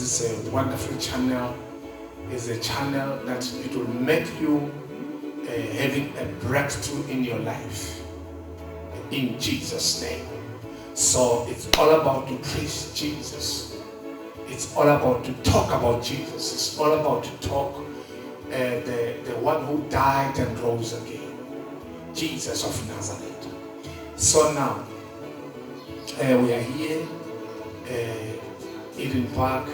this is a wonderful channel. It's a channel that it will make you having a breakthrough in your life. In Jesus' name. So it's all about to preach Jesus. It's all about to talk about Jesus. It's all about to talk the one who died and rose again. Jesus of Nazareth. So now, we are here, Eden Park,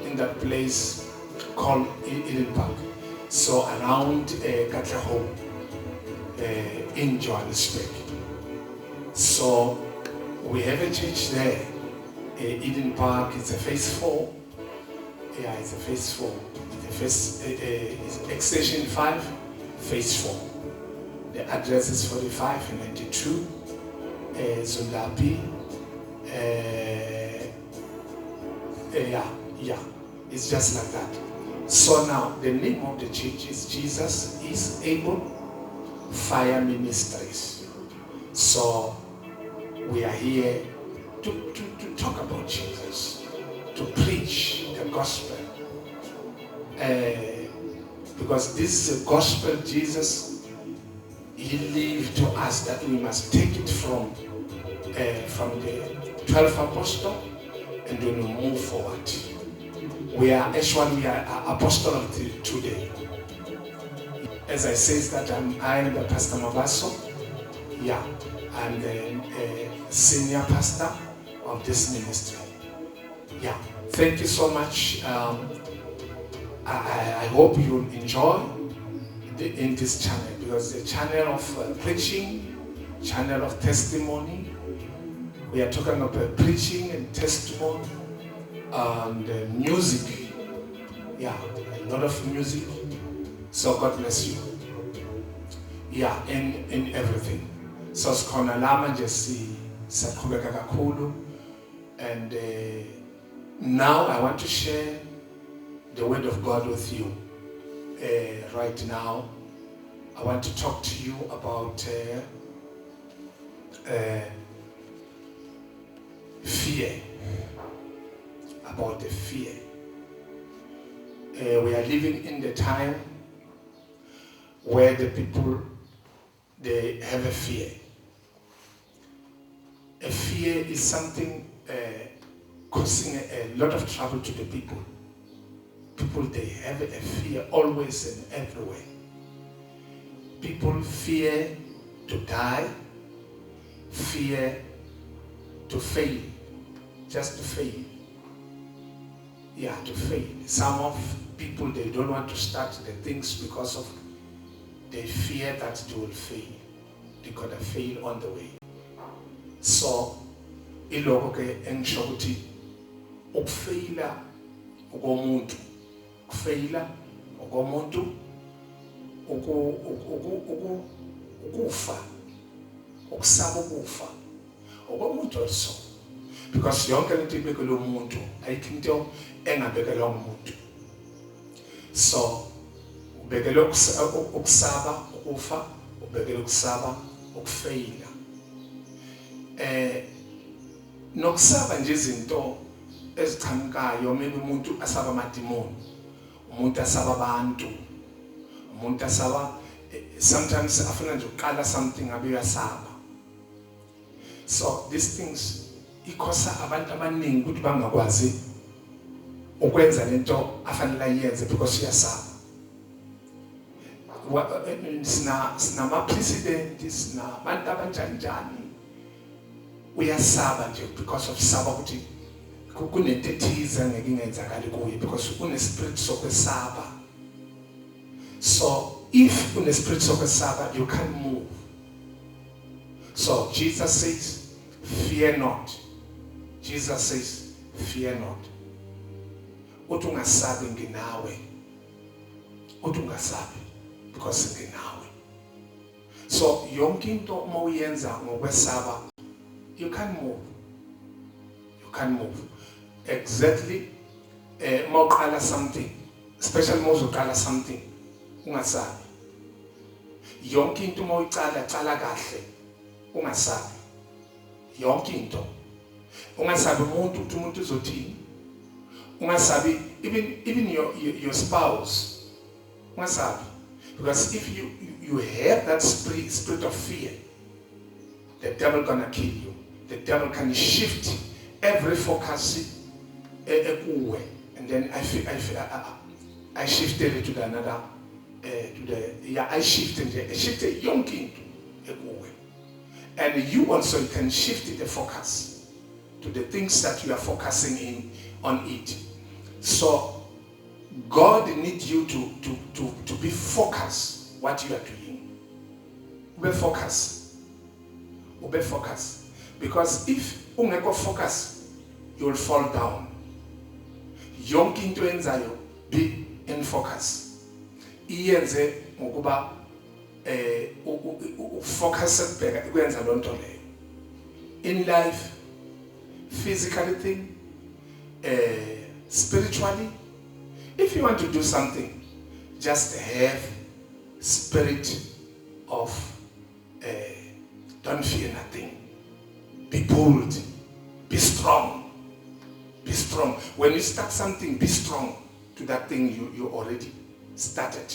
in that place called Eden Park. So around Katlehong, in Johannesburg. So we have a church there, Eden Park. It's a phase 4. Yeah, it's a phase 4. It's extension 5, phase 4. The address is 4592 Zulapi. It's just like that. So now the name of the church is Jesus is Able Fire Ministries. So we are here to talk about Jesus, to preach the gospel. Because this is a gospel Jesus, he lived to us that we must take it from the 12 apostles and then we move forward. We are apostle of today. As I said that I am the Pastor Mabaso. Yeah, I'm the senior pastor of this ministry. Yeah, thank you so much. I hope you'll enjoy in this channel, because the channel of preaching, channel of testimony. We are talking about preaching and testimony and music. Yeah, a lot of music. So God bless you. Yeah, in everything. So skona lama jesi sakhuleka kakhulu, and now I want to share the word of God with you. Right now, I want to talk to you about fear. About the fear. We are living in the time where the people, they have a fear. A fear is something causing a lot of trouble to the people. People, they have a fear always and everywhere. People fear to die, fear to fail, just to fail. Yeah, to fail. Some of people, they don't want to start the things because of they fear that they will fail. They're gonna fail on the way. So, iloko ke engisho ukuthi ukufeyila ukomuntu, ukufeyila ukomuntu, ukufa, ukusaba ukufa ukomuntu also. Because yonke into ibekela umuntu, ayikho into engabekela umuntu. So ubekela ukusaba ukufa, ubekela ukusaba ukufeyila. Nokusaba nje izinto eziqhamukayo, maybe umuntu asaba amadimoni, umuntu asaba abantu, umuntu asaba sometimes afuna nje uqala something abe uyasaba. So these things ikhosa abantu abaningi ukuthi bangakwazi ukwenza lento afanele ayenze because uyasaba. Sina president, sina abantu abanjani uyasaba nje because of saba ukuthi kunento ethize ngeke ingenzakali kuye because une spirit sokwesaba. So if une spirit sokwesaba, you can't move. So Jesus says, fear not. Jesus says, fear not. Uthi ungasabi nginawe. Uthi ungasabi because nginawe. So yonke into uma uyenza ngokwesaba, you can't move. You can't move. Exactly. Uma uqala something, especially uma uzoqala something, ungasabi. Yonke into uma uyiqala, qala kahle, ungasabi. Yonke into. Ungasabi umuntu ukuthi umuntu uzothini. Ungasabi even your spouse. Ungasabi. Because if you have that spirit of fear, the devil gonna kill you. The devil can shift every focus, and then I shifted it to the another, I shifted young king, and you also can shift the focus to the things that you are focusing on it. So God needs you to be focused what you are doing. Be focused. Be focused. Because if you don't focus, you will fall down. Young into enzayo, be in focus. Iyenze ngokuba focus kwenza lonto leyo. In life, physically thing, spiritually, if you want to do something, just have spirit of don't fear nothing. Be bold. Be strong. Be strong. When you start something, be strong to that thing you already started.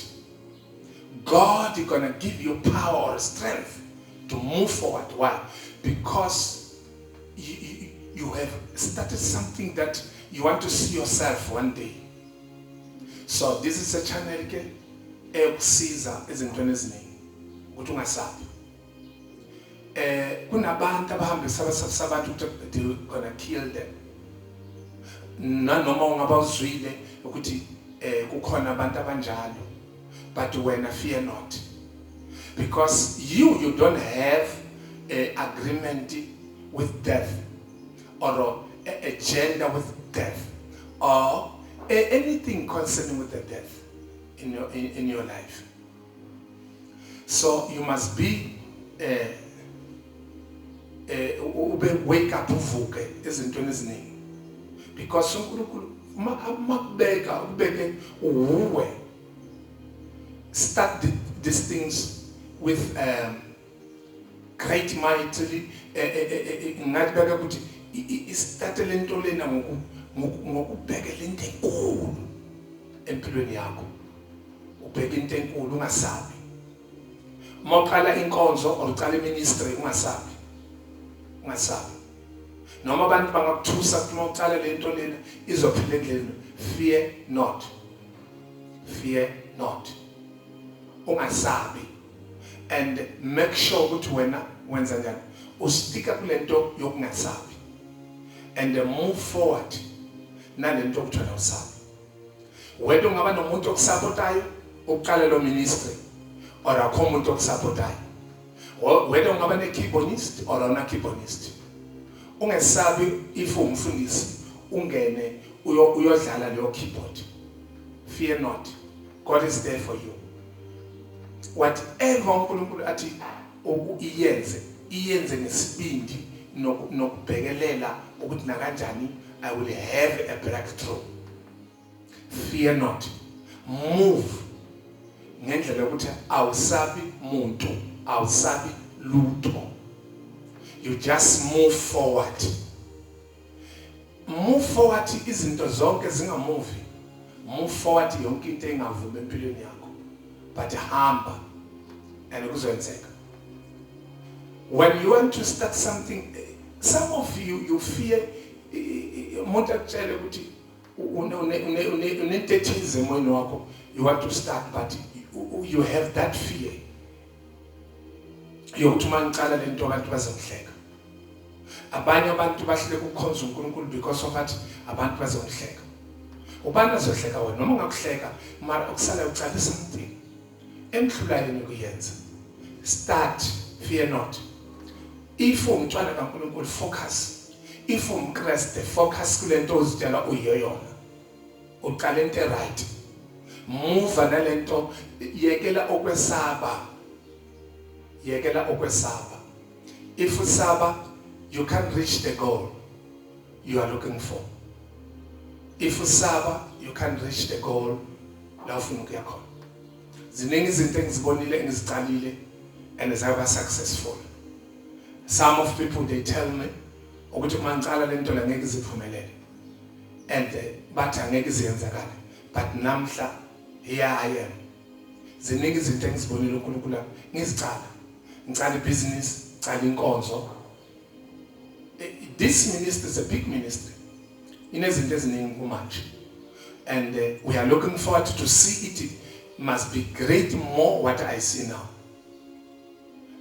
God is going to give you power or strength to move forward. Why? Because you have started something that you want to see yourself one day. So this is a channel ekusiza ezintweni eziningi ukuthi ungasabi. Kunabantu abahambisa abantu ukuthi they're gonna kill them. Nanoma ungaba uzwile ukuthi kukhona abantu abanjalo, but wena fear not, because you don't have an agreement with death or a agenda with death or anything concerning with the death in your life. So you must be wake up uvuke ezintweni eziningi, because uNkulunkulu makubeka ubeke uwe start these things with great mightily ngathi beka ukuthi start lento lena ngokubheka lento enkulu empilweni yakho, ubheka into enkulu ungasabi. Mawuqala inkonzo or uqala iministry ungasabi noma abantu bangakuthusa ukuthi mawuqala lento lena izophila endleleni, fear not ungasabi, and make sure ukuthi wena wenza njani ustika kulento yokungasabi and move forward nalento okuthona usabi. Whether ungaba nomuntu okusapotayo uqala lo ministry or akho umuntu okusapotayo, whether ungaba ne-keyboardist or una keyboardist, ungesabi if umfundisi ungene uyodlala leyo keyboard. Fear not, God is there for you. Whatever uNkulunkulu athi iyenze nesibindi nokubhekelela ukuthi nakanjani I will have a breakthrough. Fear not. Move. Ngendlela ukuthi awusabi muntu, awusabi lutho. You just move forward. Move forward izinto zonke zingamuvi. Move forward yonke into engavumi empilweni yakho. But hamba and kuzoyenzeka. When you want to start something, some of you fear umuntu akutshela ukuthi unentethize emoyeni wakho, you want to start but you have that fear yokuthi mangiqala lento abantu bazongihleka. Abanye abantu bahlele ukukhonza uNkulunkulu because of that abantu bazongihleka. Ubani azohleka wena noma ungakuhleka mara ukusala uqala something emhlulayo ukuyenza. Start, fear not. If umntwana kaNkulunkulu focus, if umKristu focus kulento ozitshela uyiyoyona, uqala into right, move nalento, yekela okwesaba. If usaba, you can't reach the goal you are looking for. If usaba, you can't reach the goal la ufuna ukuya khona. Ziningi izinto engizibonile engiziqalile and zaba successful. Some of people they tell me ukuthi uma ngicala lento la ngeke iziphumelele and bathi angeke izenzakala, but namhla here I am. Ziningi izinto engizibonile uNkulunkulu ngizicala. Ngicala ibusiness, ngicala inkonzo. This ministry is a big ministry. Inezinto eziningi kumanje. And we are looking forward to see it. Must be great more what I see now.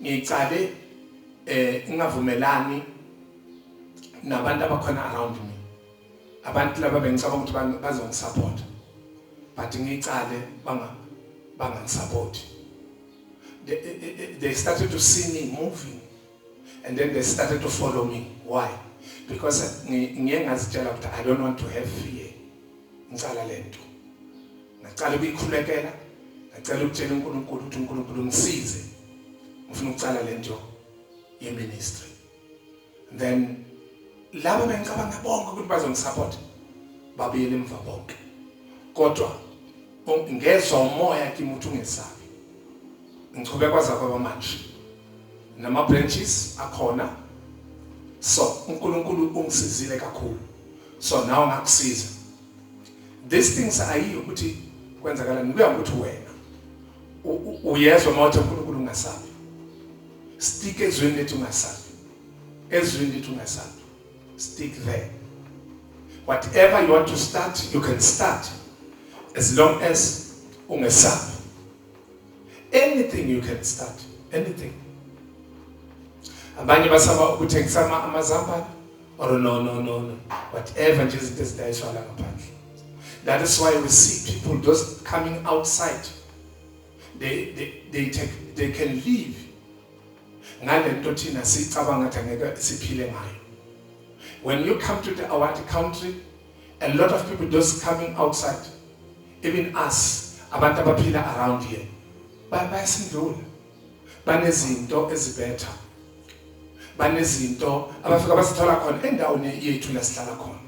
Ngicale ngingavumelani nabantu abakhona around me. Abantu laba bengicabanga ukuthi bazongisupport. But ngicale bangangisupport. They started to see me moving. And then they started to follow me. Why? Because I don't want to have fear. Ngicala lento. Ngicala ukuyikhulekela, ngicala ukutshela uNkulunkulu ukuthi uNkulunkulu ngisize. Ngifuna ukucala lento ye-ministry. Then laba bengicabanga bonke ukuthi bazongisupport babuyele emva bonke. Kodwa ngezwe umoya kimi uthi ungesabi. Ngichubeka kwaza kwaba manje. Nama branches akhona. So uNkulunkulu ungisizile kakhulu. So now ngakusiza. These things ayiyo ukuthi kwenzakala kuya ukuthi wena uyezwa mawuthi uNkulunkulu ungasabi. Stick ezweni lethu ungasabi. Ezweni lethu ungasabi. Stick there. Whatever you want to start, you can start. As long as ungesabi. Anything you can start. Anything. Abanye basaba ukuthengisa amazambane or no. Whatever nje izinto ezidayiswa la ngaphandle. That is why we see people just coming outside. They can live. Ngalento thina sicabanga ukuthi angeke siphile ngayo. When you come to our country, a lot of people just coming outside. Even us, abantu abaphila around here. Bayasindula. Banezinto ezibetha. Banezinto abafika basithola khona endaweni yethu la sihlala khona.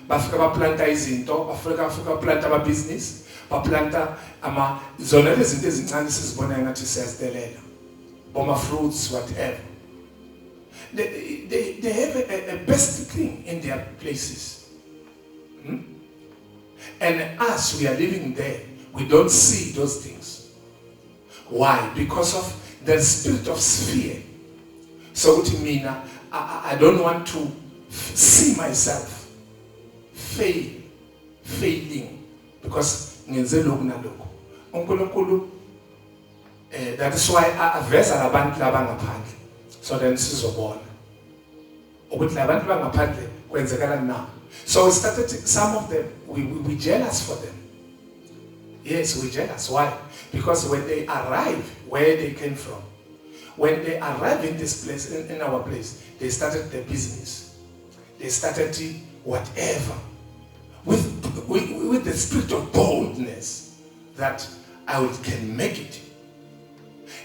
Bafika baplanta izinto, bafika baplanta ama business, baplanta zona lezi zinto ezincane sizibona ngathi siyazidelela. Boma fruits, whatever. They have a best thing in their places. And us, we are living there. We don't see those things. Why? Because of the spirit of fear. So to me, I don't want to see myself failing. Because that is why I aveza abantu laba ngaphandle. So then sizobona. Ukuthi labantu bangaphandle kwenzekala na. So we started, some of them, we jealous for them. Yes, we jealous. Why? Because when they arrive where they came from, when they arrive in this place, in our place, they started their business. They started whatever. With the spirit of boldness that I can make it.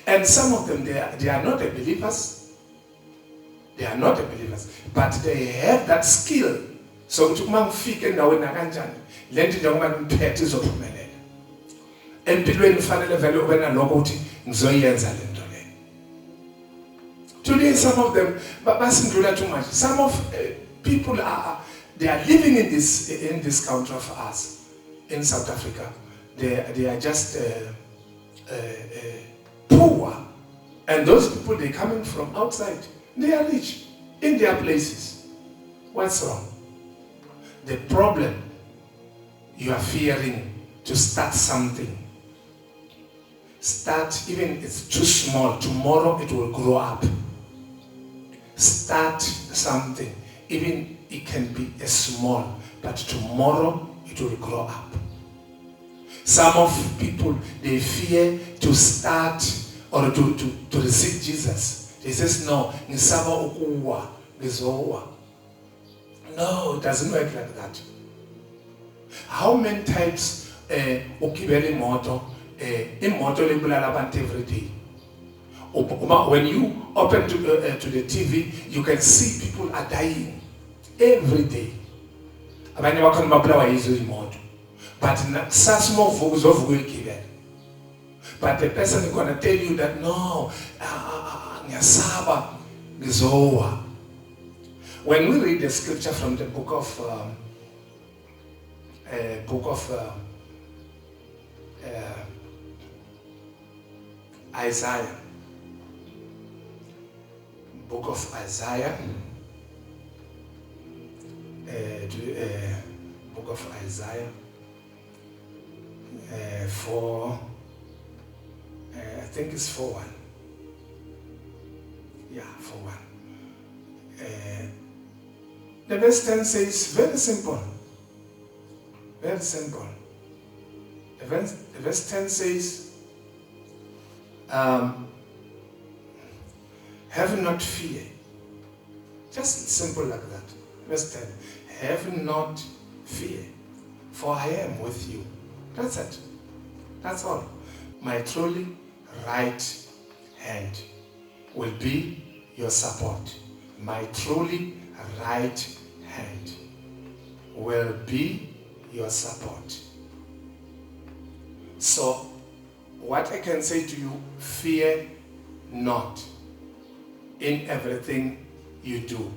And some of them, they are not believers. They are not believers. But they have that skill. So uma ngifike endaweni kanjani lento njengoba ngiphethe izophumelela. Empilweni kufanele vele ube naloko ukuthi ngizoyenza lento le. Today some of them basindlula too much. Some of people they are living in this country of us in South Africa. They are just poor, and those people they coming from outside. They are rich in their places. What's wrong? The problem, you are fearing to start something. Start, even if it's too small, tomorrow it will grow up. Start something, even it can be a small, but tomorrow it will grow up. Some of people, they fear to start or to receive Jesus. They says, no, nisaba ukuwa, nizowa. No, it doesn't work like that. How many times ukibele imoto libulala abantu every day? When you open to the TV, you can see people are dying every day. Abanye bakhona babulawa yizo imoto. But sasimo vuguzovuga ikibele. But the person is going to tell you that no, ngiyasaba ngizowa. When we read the scripture from the book of Isaiah, book of Isaiah, book of Isaiah 4, I think it's 4:1. Yeah, 4:1. The verse 10 says, very simple. Very simple. The verse 10 says, have not fear. Just simple like that. Verse 10. Have not fear, for I am with you. That's it. That's all. My truly right hand will be your support. My truly right hand will be your support. So, what I can say to you, fear not in everything you do,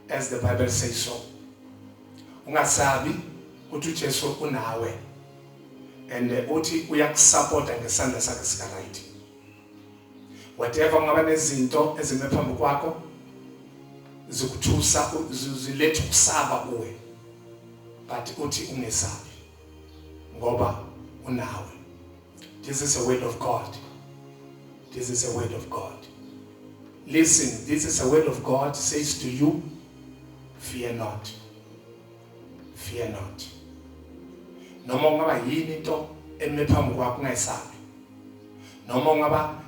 as the Bible says so. Ungasabi uthi uJesu unawe, and uthi uyakusupport ngesandla sakhe sikaright. Whatever ungaba nezinto ezime phambi kwakho zikuthusa zilethe ukusaba kuwe, but uthi ungesabi ngoba unawe. This is a word of God. This is a word of God. Listen, this is a word of God, says to you, fear not. Fear not. Noma ungaba yini into eme phambi kwakho ungayisabi. Noma ungaba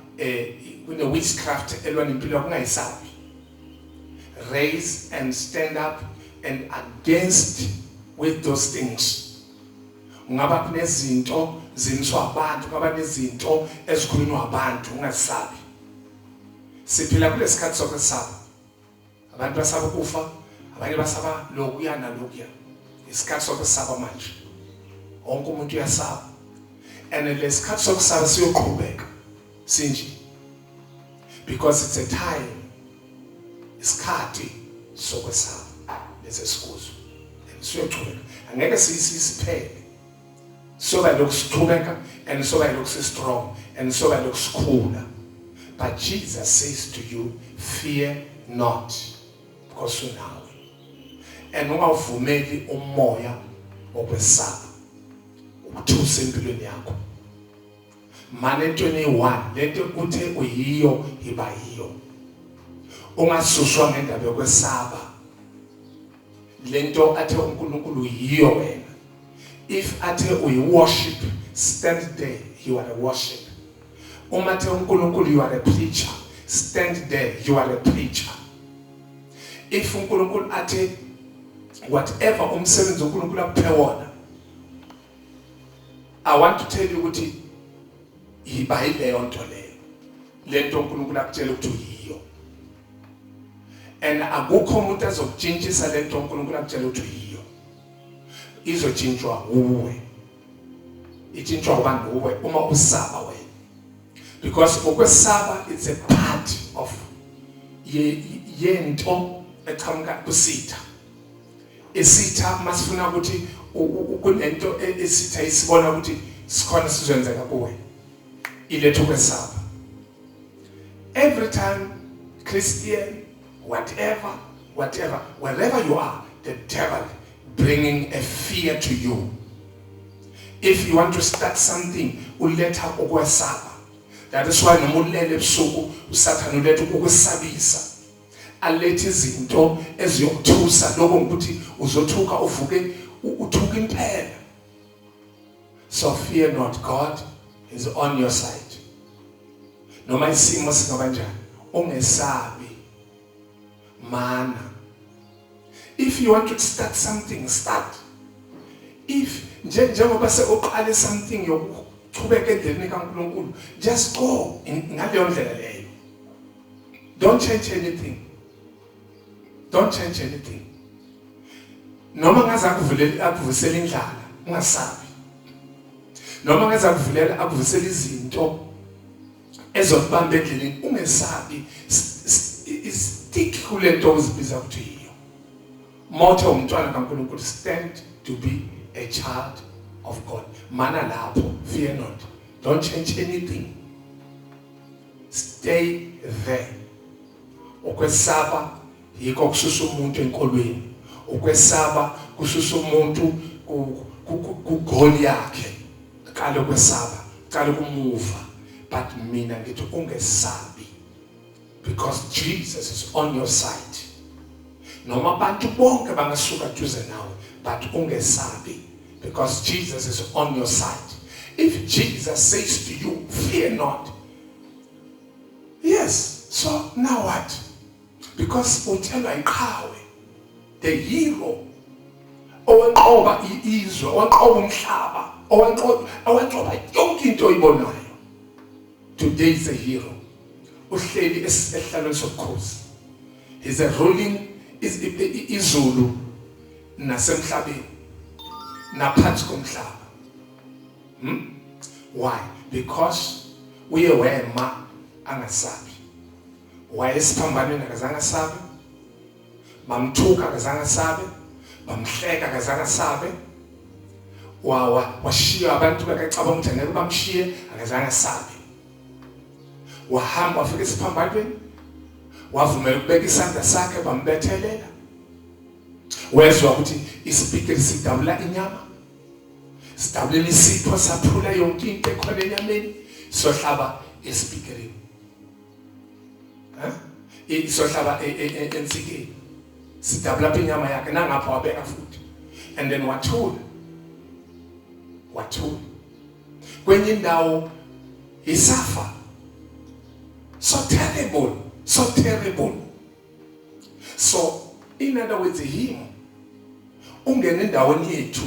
kune witchcraft elwa nempilo yakho ungayisabi. Raise and stand up and against with those things. Ungaba kunezinto zimiswa abantu, ungaba nezinto ezikhulunywa abantu ungasabi. Siphila kulesikhathi sokwesaba. Abantu basaba ukufa, abanye basaba lokuya nalokuya. Isikhathi sokwesaba manje. Wonke umuntu uyasaba. And lesikhathi sokusaba siyoqhubeka. Sinje. Because it's a time. Isikhathi sokwesaba. Lesesikuzo. And siyoqhubeka. Angeke sisiphele. So that looks stronger, and so that looks strong, and so that looks cooler. But Jesus says to you, fear not, because you know. And ungavumeli umoya wokwesaba ukuthusa empilweni yakho. Mane 21, lento uthe uyiyo iba yiyo. Ungasuswa ngendaba yokwesaba. Lento athe uNkulunkulu yiyo wena. If ate we worship, stand there, you are a worship. Umate uNkulunkulu, you are a preacher, stand there, you are a preacher. If uNkulunkulu ate whatever umsebenzi uNkulunkulu akuphe wona, I want to tell you ukuthi ibayileyo nto leyo. Lento uNkulunkulu akutshela ukuthi uyiyo. And akukho umuntu azokutshintshisa lento uNkulunkulu akutshela ukuthi uyiyo. Izotshintshwa uwe. Itshintshwa ubani uwe uma usaba wena. Because ukwesaba, it's a part of yento eqhamuka kusitha. Isitha masifuna ukuthi kunento esitha isibona ukuthi sikhona sizwenzeka kuwe. Ilethe ukwesaba. Every time Christian, whatever, wherever you are, the devil bringing a fear to you. If you want to start something, uletha ukwesaba. That is why nomulele ebusuku uSathane uletha ukusabisa. Alethe izinto eziyokuthusa lokho ukuthi uzothuka uvuke uthuka impela. So fear not, God is on your side. Noma isimo singaba njani, ungesabi. Mana. If you want to start something, start. If njengoba sewuqale something yokuqhubeka endleleni kaNkulunkulu, just go ngaleyo ndlela leyo. Don't change anything. Don't change anything. Noma ngaze akuvusela indlala, ungasabi. Noma ngaze akuvusela izinto ezokubamba endleleni, ungesabi. stick kule nto uzibiza ukuthi yiyo. Motto umntwana kaNkulunkulu, stand to be a child of God. Mana lapho, fear not. Don't change anything. Stay there. Ukwesaba yiko kususa umuntu enkolweni. Ukwesaba kususa umuntu ku-goal yakhe. Kale ukwesaba, kale kumuva. But mina ngithi ungesabi, because Jesus is on your side. Noma abantu bonke bangasuka duze nawe, but ungesabi, because Jesus is on your side. If Jesus says to you, fear not. Yes, so now what? Because utelwa iqhawe, the hero, owanqoba izwe, owanqoba umhlaba, owanqoba yonke into oyibonayo. Today is a hero. Uhleli esihlalweni sobukhosi. He's a ruling izulu nasemhlabeni naphansi komhlaba. Why? Because uye wema angasabi. Wayesiphambanweni akazange asabe. Bamthuka akazange asabe. Bamhleka akazange asabe. Washiya abantu bakacabanga ukuthi ngeke bamshiye akazange asabe. Wahamba wafika esiphambanweni. Wavumela ukubeka isandla sakhe bambethelela. Wezwa ukuthi isipikeli sidabula inyama. Sidabula isipho saphula yonke into ekhona enyameni. Sohlaba esipikeli. Sohlaba ensikeni. Sidabula inyama yakhe nangapha wabeka futhi. And then wathula. Kwenye indawo isafa. So terrible. So in other words, him ungene endaweni yethu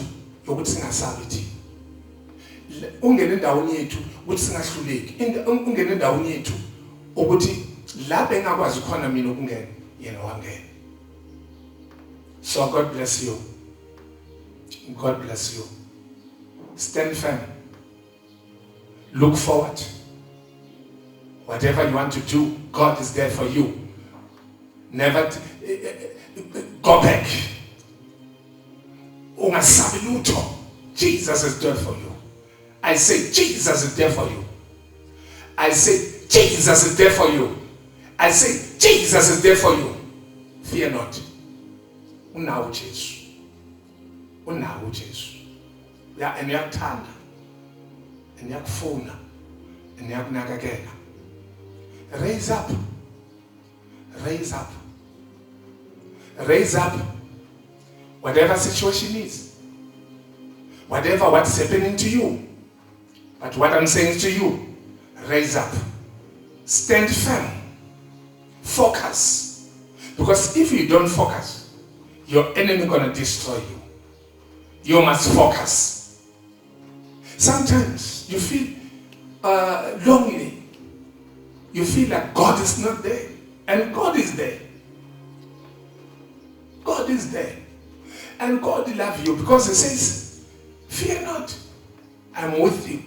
yokuthi singasabi thina. Ungene endaweni yethu ukuthi singahluleki. Ungene endaweni yethu ukuthi lapho engakwazi khona mina ukungena yena wangena. So God bless you. God bless you. Stand firm. Look forward. Whatever you want to do, God is there for you. Never go back. Ungasabi lutho. Jesus is there for you. I say Jesus is there for you. I say Jesus is there for you. I say Jesus is there for you. Fear not. Unawo Jesu. Unawo Jesu. Ya eniyakuthanda. Eniyakufuna. Eniyakunakekela. Raise up. Raise up. Raise up. Whatever situation is. Whatever what's happening to you. But what I'm saying to you, raise up. Stand firm. Focus. Because if you don't focus, your enemy gonna destroy you. You must focus. Sometimes you feel lonely. You feel like God is not there. And God is there. God is there. And God loves you because He says, fear not. I'm with you.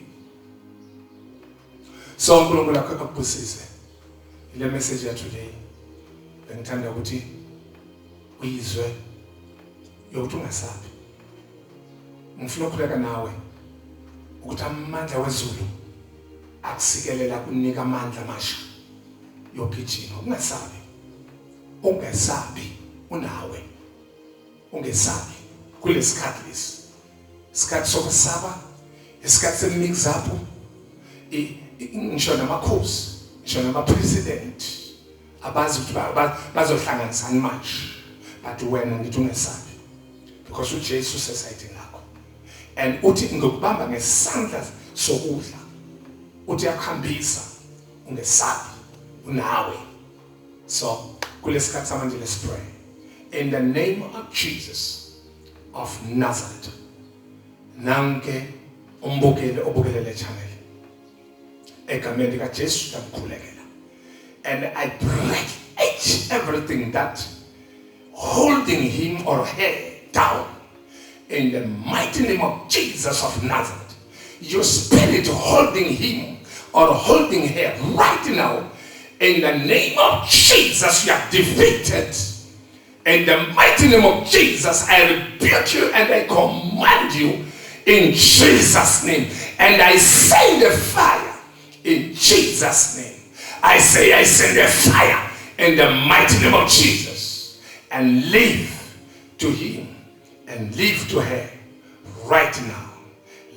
So uNkulunkulu akakubusise. Ile message ya today. Bengithanda ukuthi uyizwe yokuthi ungasabi. Ngifuna ukukhuleka nawe ukuthi amandla wezulu akusikelela kunika amandla amasha yokugijima. Ungesabi. Ungesabi unawe. Ungesabi kulesikhathi lesi. Isikhathi sokusaba, isikhathi semix up. Ngisho namakhosi, ngisho nama-president abazi ukuthi bazohlanganisana manje. But wena ngithi ungesabi. Because uJesu usesayidini lakho. And uthi ngikubamba ngesandla sokudla. Uthi yakuhambisa ungesabi unawe. So kulesikhathi samanje let's pray. In the name of Jesus of Nazareth. Nanke umbukele obukelele channel. Egameni lika Jesu tamkhulekela. And I break everything that holding him or her down. In the mighty name of Jesus of Nazareth. Your spirit holding him or holding her right now. In the name of Jesus, you are defeated. In the mighty name of Jesus, I rebuke you and I command you in Jesus' name. And I send the fire in Jesus' name. I send the fire in the mighty name of Jesus. And live to him and live to her right now.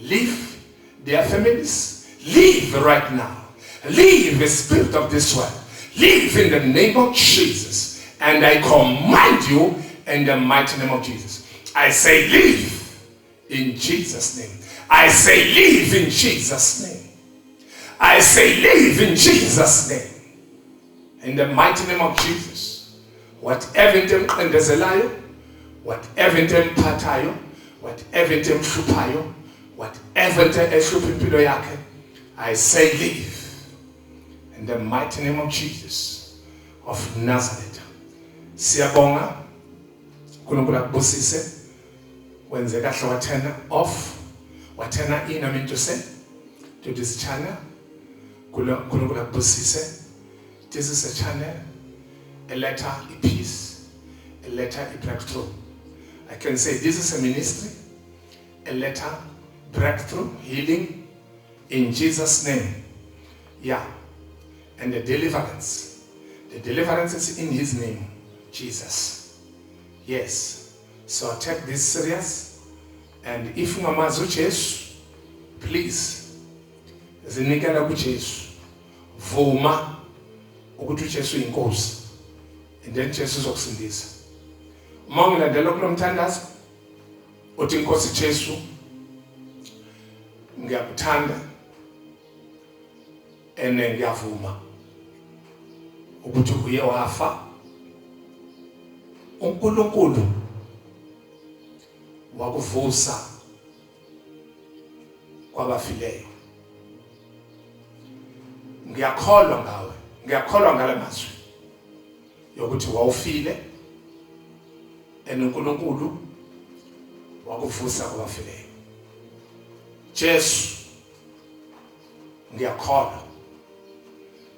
Leave their families. Leave right now. Leave the spirit of this world. Leave in the name of Jesus. And I command you in the mighty name of Jesus. I say leave in Jesus' name. I say leave in Jesus' name. I say leave in Jesus' name. In the mighty name of Jesus. Whatever in them ndezelayo, whatever in them patayo, whatever in them shupayo, whatever in them eshupimpilo yake, I say leave. In the mighty name of Jesus of Nazareth. Siyabonga uNkulunkulu akubusise wenze kahle wathena off wathena in into say to this channel. uNkulunkulu akubusise. This is a channel, a letter, a peace, a letter, a breakthrough. I can say this is a ministry, a letter, breakthrough, healing in Jesus' name. Yeah. And the deliverance. The deliverance is in his name, Jesus. Yes. So take this serious. And if ngamazi uJesu, please zinikela kuJesu. Vuma ukuthi uJesu inkosi. And then Jesu uzokusindisa. Uma ngilandela kulomthandazo uthi inkosi Jesu ngiyakuthanda ene ngiyavuma ukuthi uye wafa uNkulunkulu wakuvusa kwabafileyo. Ngiyakholwa ngawe, ngiyakholwa ngale mazwi yokuthi wawufile uNkulunkulu wakuvusa kwabafileyo. Jesu ngiyakholwa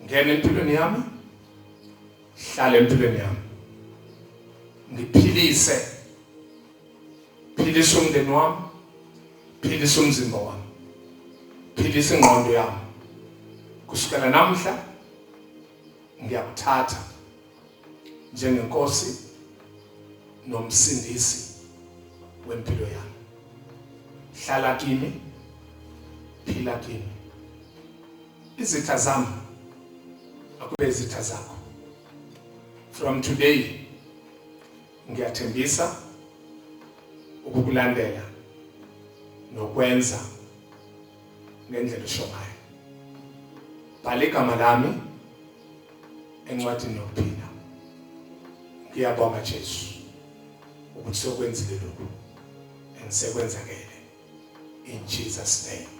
ngena empilweni yami, hlala empilweni yami, ngiphilise umndeni wami, philisa umzimba wami, philisa ingqondo yami. Kusukela namhla ngiyakuthatha njengenkosi nomsindisi wempilo yami. Hlala kimi, phila kimi. Izitha zami akube izitha zakho. From today ngiyathembisa ukukulandela nokwenza ngendlela eshomayo. Bhala igama lami encwadini yokuphila. Ngiyabonga Jesu ukuthi sokwenzile lokhu and sekwenzakele in Jesus' name.